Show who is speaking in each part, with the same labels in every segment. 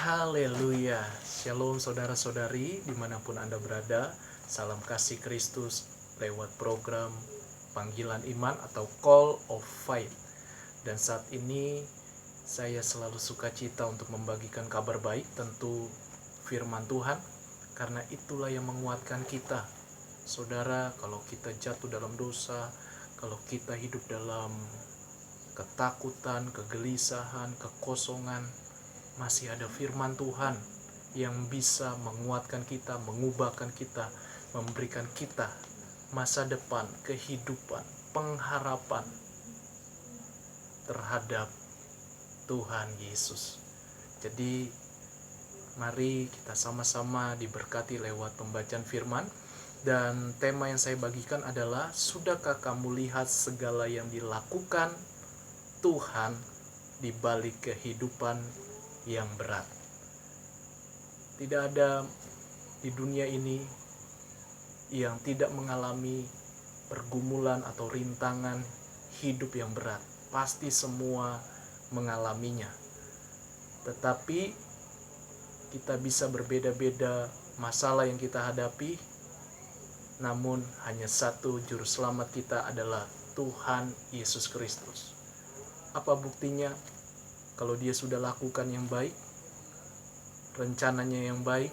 Speaker 1: Haleluya. Shalom saudara-saudari dimanapun Anda berada. Salam kasih Kristus lewat program Panggilan Iman atau Call of Faith. Dan saat ini saya selalu sukacita untuk membagikan kabar baik, tentu firman Tuhan, karena itulah yang menguatkan kita. Saudara, kalau kita jatuh dalam dosa, kalau kita hidup dalam ketakutan, kegelisahan, kekosongan, masih ada firman Tuhan yang bisa menguatkan kita, mengubahkan kita, memberikan kita masa depan, kehidupan, pengharapan terhadap Tuhan Yesus. Jadi mari kita sama-sama diberkati lewat pembacaan firman. Dan tema yang saya bagikan adalah, sudahkah kamu lihat segala yang dilakukan Tuhan di balik kehidupan yang berat? Tidak ada di dunia ini yang tidak mengalami pergumulan atau rintangan hidup yang berat. Pasti semua mengalaminya. Tetapi kita bisa berbeda-beda masalah yang kita hadapi, namun hanya satu juru selamat kita adalah Tuhan Yesus Kristus. Apa buktinya? Kalau dia sudah lakukan yang baik, rencananya yang baik,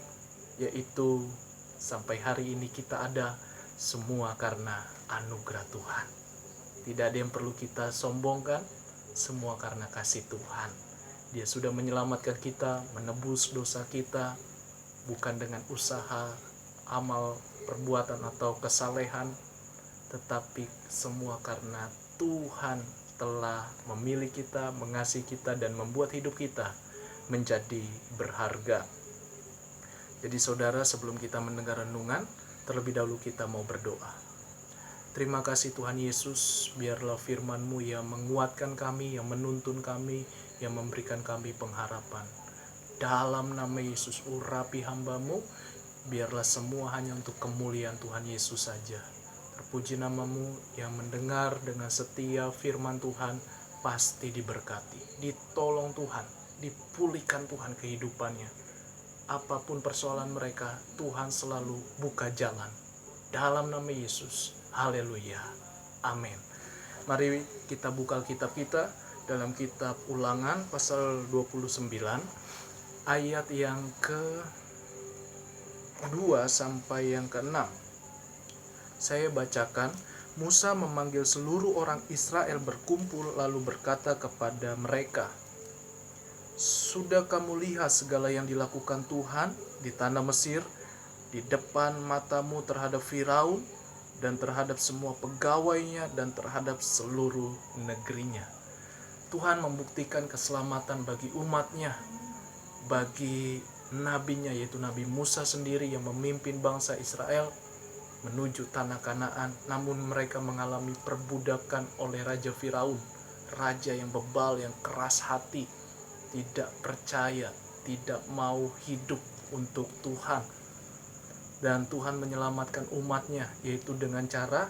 Speaker 1: yaitu sampai hari ini kita ada, semua karena anugerah Tuhan. Tidak ada yang perlu kita sombongkan, semua karena kasih Tuhan. Dia sudah menyelamatkan kita, menebus dosa kita, bukan dengan usaha, amal, perbuatan atau kesalehan, tetapi semua karena Tuhan telah memilih kita, mengasihi kita, dan membuat hidup kita menjadi berharga. Jadi saudara, sebelum kita mendengar renungan, terlebih dahulu kita mau berdoa. Terima kasih Tuhan Yesus, biarlah firman-Mu yang menguatkan kami, yang menuntun kami, yang memberikan kami pengharapan. Dalam nama Yesus, urapi hamba-Mu, biarlah semua hanya untuk kemuliaan Tuhan Yesus saja. Terpuji nama-Mu yang mendengar dengan setia firman Tuhan, pasti diberkati, ditolong Tuhan, dipulihkan Tuhan kehidupannya. Apapun persoalan mereka, Tuhan selalu buka jalan. Dalam nama Yesus, haleluya, amin. Mari kita buka kitab kita dalam kitab Ulangan pasal 29, ayat yang ke-2 sampai yang ke-6. Saya bacakan. Musa memanggil seluruh orang Israel berkumpul lalu berkata kepada mereka, sudah kamu lihat segala yang dilakukan Tuhan di tanah Mesir, di depan matamu terhadap Firaun dan terhadap semua pegawainya dan terhadap seluruh negerinya. Tuhan membuktikan keselamatan bagi umatnya, bagi nabinya yaitu Nabi Musa sendiri yang memimpin bangsa Israel menuju tanah Kanaan, namun mereka mengalami perbudakan oleh Raja Firaun, raja yang bebal, yang keras hati, tidak percaya, tidak mau hidup untuk Tuhan. Dan Tuhan menyelamatkan umatnya, yaitu dengan cara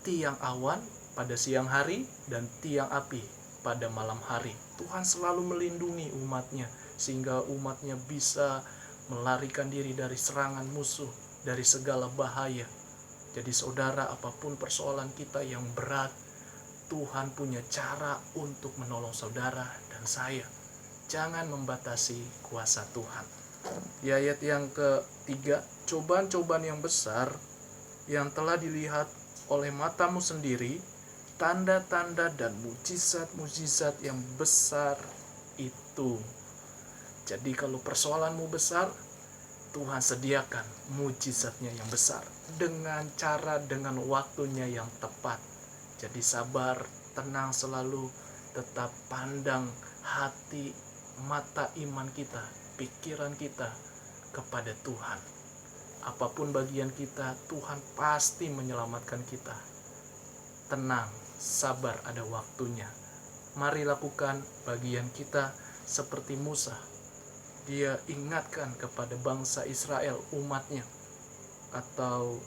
Speaker 1: tiang awan pada siang hari dan tiang api pada malam hari. Tuhan selalu melindungi umatnya, sehingga umatnya bisa melarikan diri dari serangan musuh, dari segala bahaya. Jadi saudara, apapun persoalan kita yang berat, Tuhan punya cara untuk menolong saudara dan saya. Jangan membatasi kuasa Tuhan. Di ayat yang ke-3, cobaan-cobaan yang besar yang telah dilihat oleh matamu sendiri, tanda-tanda dan mujizat-mujizat yang besar itu. Jadi kalau persoalanmu besar, Tuhan sediakan mujizatnya yang besar dengan cara, dengan waktunya yang tepat. Jadi sabar, tenang selalu, tetap pandang hati, mata iman kita, pikiran kita kepada Tuhan. Apapun bagian kita, Tuhan pasti menyelamatkan kita. Tenang, sabar, ada waktunya. Mari lakukan bagian kita seperti Musa. Dia ingatkan kepada bangsa Israel, umatnya, atau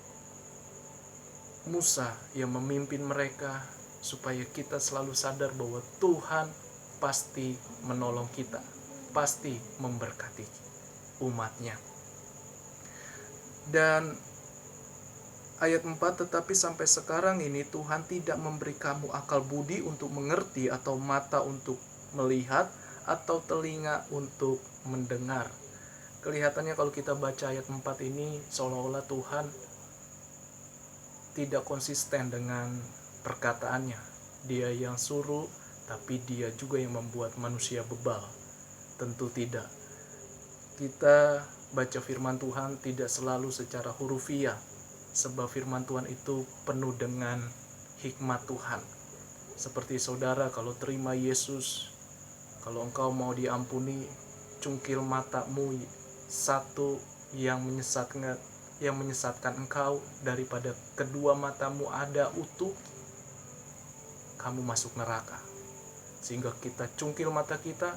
Speaker 1: Musa yang memimpin mereka, supaya kita selalu sadar bahwa Tuhan pasti menolong kita. pasti memberkati umatnya. Dan ayat 4, tetapi sampai sekarang ini Tuhan tidak memberi kamu akal budi untuk mengerti, atau mata untuk melihat, atau telinga untuk mendengar. Kelihatannya kalau kita baca ayat 4 ini seolah-olah Tuhan tidak konsisten dengan perkataannya. Dia yang suruh, tapi dia juga yang membuat manusia bebal. Tentu tidak. Kita baca firman Tuhan tidak selalu secara hurufiah, sebab firman Tuhan itu penuh dengan hikmat Tuhan. Seperti saudara kalau terima Yesus, kalau engkau mau diampuni, cungkil matamu satu yang menyesatkan engkau, daripada kedua matamu ada utuh, kamu masuk neraka. Sehingga kita cungkil mata kita,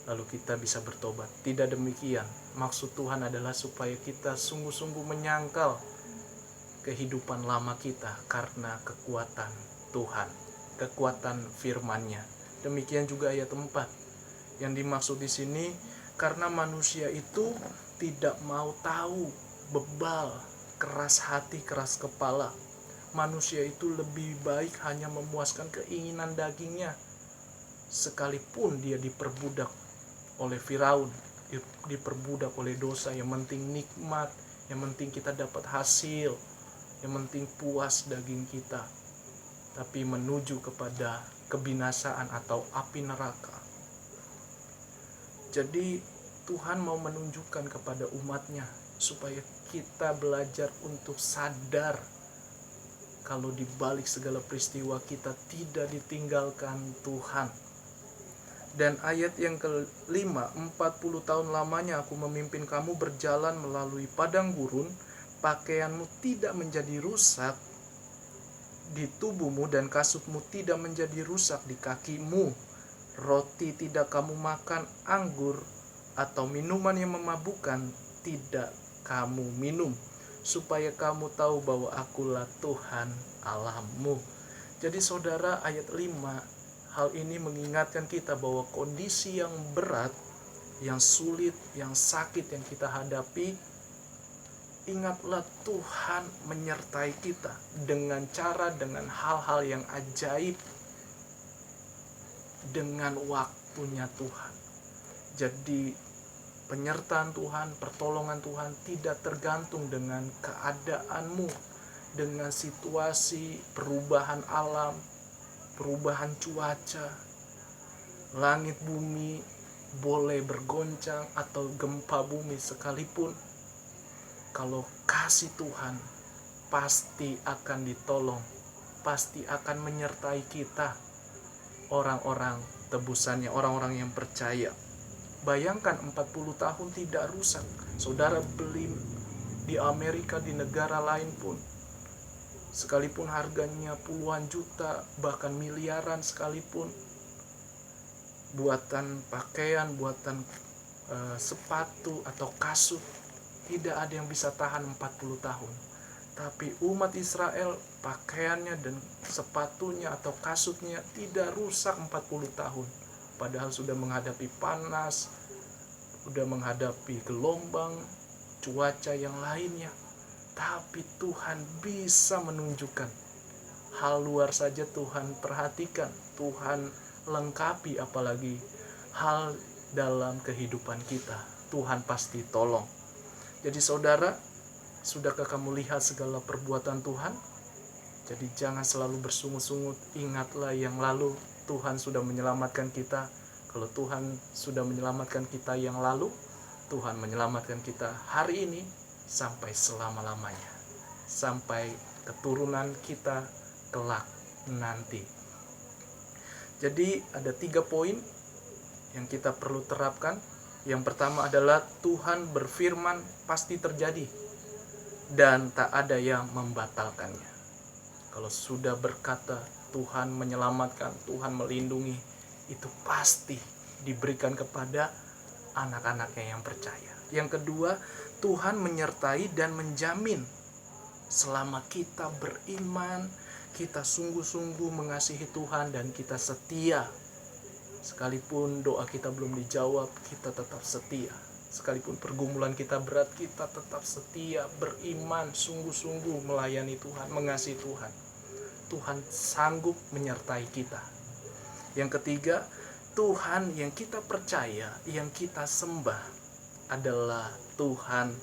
Speaker 1: lalu kita bisa bertobat. Tidak demikian. Maksud Tuhan adalah supaya kita sungguh-sungguh menyangkal kehidupan lama kita karena kekuatan Tuhan, kekuatan firman-Nya. Demikian juga ayat 4. Yang dimaksud di sini, karena manusia itu tidak mau tahu, bebal, keras hati, keras kepala. Manusia itu lebih baik hanya memuaskan keinginan dagingnya, sekalipun dia diperbudak oleh Firaun, diperbudak oleh dosa. Yang penting nikmat, yang penting kita dapat hasil, yang penting puas daging kita, tapi menuju kepada kebinasaan atau api neraka. Jadi Tuhan mau menunjukkan kepada umatnya supaya kita belajar untuk sadar kalau di balik segala peristiwa kita tidak ditinggalkan Tuhan. Dan ayat yang kelima, 40 tahun lamanya aku memimpin kamu berjalan melalui padang gurun, pakaianmu tidak menjadi rusak di tubuhmu dan kasutmu tidak menjadi rusak di kakimu. Roti tidak kamu makan, anggur atau minuman yang memabukkan tidak kamu minum, supaya kamu tahu bahwa akulah Tuhan Allahmu. Jadi saudara, ayat 5, hal ini mengingatkan kita bahwa kondisi yang berat, yang sulit, yang sakit yang kita hadapi, ingatlah Tuhan menyertai kita dengan hal-hal yang ajaib, dengan waktunya Tuhan. Jadi penyertaan Tuhan, pertolongan Tuhan tidak tergantung dengan keadaanmu, dengan situasi perubahan alam, perubahan cuaca. Langit bumi boleh bergoncang atau gempa bumi sekalipun, kalau kasih Tuhan pasti akan ditolong, pasti akan menyertai kita, orang-orang tebusannya, orang-orang yang percaya. Bayangkan 40 tahun tidak rusak. Saudara beli di Amerika, di negara lain pun, sekalipun harganya puluhan juta, bahkan miliaran sekalipun, buatan pakaian, buatan sepatu atau kasut, tidak ada yang bisa tahan 40 tahun. Tapi umat Israel, pakaiannya dan sepatunya atau kasutnya tidak rusak 40 tahun. Padahal sudah menghadapi panas, sudah menghadapi gelombang, cuaca yang lainnya. Tapi Tuhan bisa menunjukkan hal luar saja Tuhan perhatikan, Tuhan lengkapi, apalagi hal dalam kehidupan kita. Tuhan pasti tolong. Jadi saudara, sudahkah kamu lihat segala perbuatan Tuhan? Jadi jangan selalu bersungut-sungut, ingatlah yang lalu Tuhan sudah menyelamatkan kita. Kalau Tuhan sudah menyelamatkan kita yang lalu, Tuhan menyelamatkan kita hari ini sampai selama-lamanya, sampai keturunan kita kelak nanti. Jadi ada 3 poin yang kita perlu terapkan. Yang pertama adalah Tuhan berfirman pasti terjadi dan tak ada yang membatalkannya. Kalau sudah berkata Tuhan menyelamatkan, Tuhan melindungi, itu pasti diberikan kepada anak-anaknya yang percaya. Yang kedua, Tuhan menyertai dan menjamin selama kita beriman, kita sungguh-sungguh mengasihi Tuhan dan kita setia Sekalipun doa kita belum dijawab, kita tetap setia. Sekalipun pergumulan kita berat, kita tetap setia, beriman, sungguh-sungguh melayani Tuhan, mengasihi Tuhan. Tuhan sanggup menyertai kita. Yang ketiga, Tuhan yang kita percaya, yang kita sembah adalah Tuhan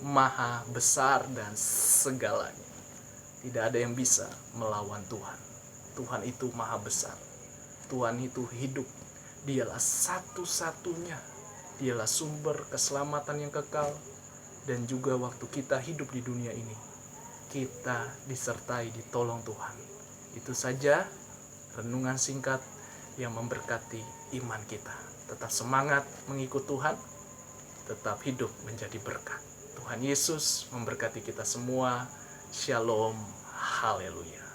Speaker 1: Maha Besar dan segalanya. Tidak ada yang bisa melawan Tuhan. Tuhan itu Maha Besar. Tuhan itu hidup. Dialah satu-satunya. Dialah sumber keselamatan yang kekal. Dan juga waktu kita hidup di dunia ini, kita disertai, ditolong Tuhan. Itu saja renungan singkat yang memberkati iman kita. Tetap semangat mengikut Tuhan. Tetap hidup menjadi berkat. Tuhan Yesus memberkati kita semua. Shalom. Haleluya.